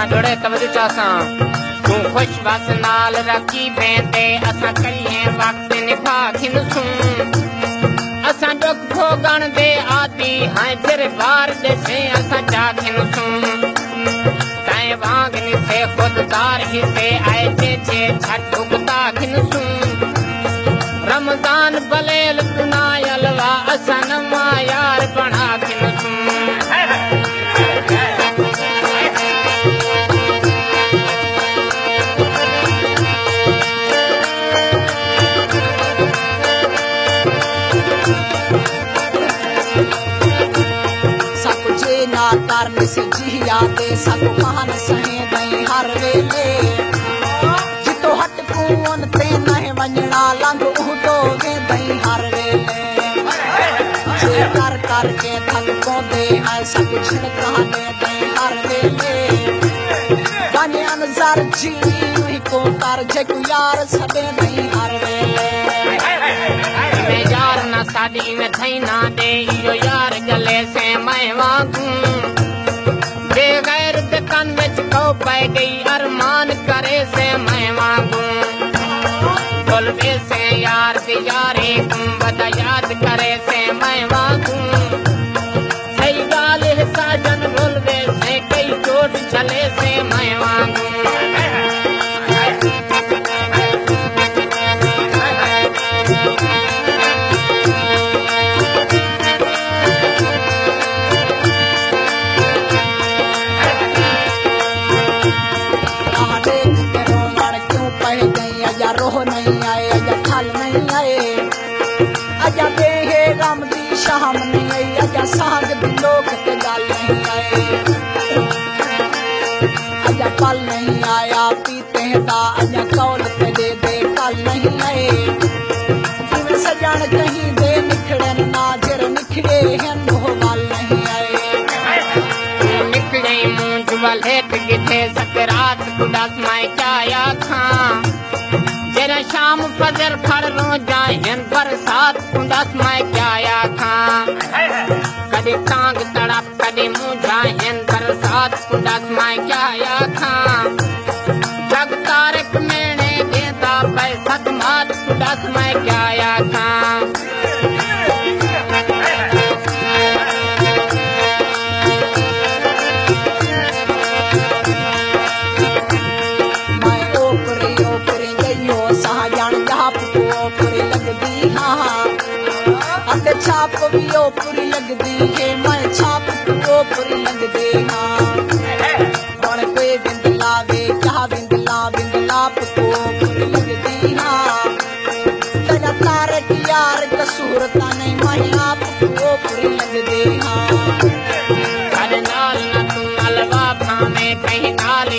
जोड़े तवज्जो चासा तू खुश बस नाल रखी बेंदे असा करिए वक्त निभा खिनसू असा दुख भोगण दे आदि हाय तेरे बार दे से असा जा खिनसू ताए वांग निसे खुददार ही से आए जे छठ उगता खिनसू रमजान बलेल दुनायलवा असा नमा यार बना खिनसू करने से जिया दे सको मान सहे दई हर वेले जितो हट कून ते नहे वंजणा लंग उडो गे दई हर वेले जे कर कर के थक पोंदे है सब छिड़का दे दई हर वेले बने अनजार जी को कर जे को यार सदे दई हर वेले मैं यार ना सादी में थई ना दे यो यार गले से मैं वांगू बेगैर बेकन विच कौ पाई गई अरमान करे से मैं मांगू बोलवे से यार दी यारे बदा याद करे से मैं मांगू सही गाल है साजन बोलवे से कई चोट चले से मैं मांगू रोह नहीं आए अजा थल नहीं आए अजा बेहे गम दी शाम नहीं आई अजा सांग दी लोक ते गल नहीं आए अजा पल नहीं आया पीते दा अजा कौल ते दे कल नहीं आए जिवें सजण कहीं दे निखड़न ना जर निखड़े हन वो गल नहीं आए निकले मुंह जुवल हेठ गिथे सकरात गुदास माए क्या आखा तेरा शाम फजर खड़ रो जायन बरसात कुंदस मैं क्या आखा कदी टांग तड़प कदी मुंह जायन बरसात कुंदस मैं क्या आखा जग तारक मेने देता पैसा मात कुंदस मैं क्या आखा छाप भी ओपरी लगदी है मैं छाप ओपरी लगदी हाँ बड़ पे बिंद लावे क्या बिंद ला को ओपरी लगदी हाँ तेरा तारे की यार कसूर ता नहीं मैं आप ओपरी लगदी हाँ नाल न तू अलवा भावे कहीं नाल